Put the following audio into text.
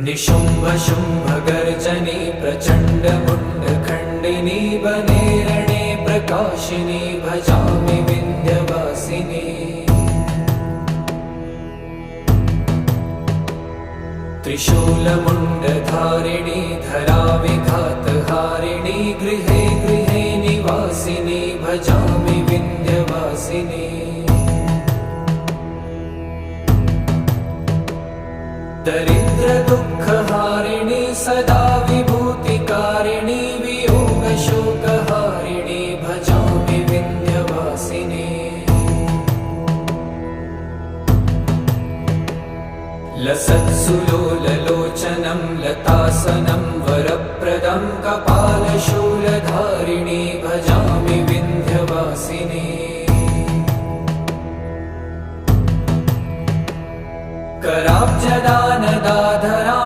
निशुम्भ शुम्भ गर्जनी प्रचण्ड मुण्डखण्डिनी वने रणे प्रकाशिनी भजामि विन्ध्यवासिनी। त्रिशूलमुण्डधारिणी धराविघातहारिणी गृहे गृहे निवासिनी भजामि विन्ध्यवासिनी। दरिद्र दुःखहारिणी सदा विभूतिकारिणी वियोगशोकहारिणी भजामि विन्ध्यवासिनी। लसत्सुलोललोचनं लतासनं वरप्रदं कपालशूलधारिणी भजामि विन्ध्यवासिनी। कराब्जदानदाध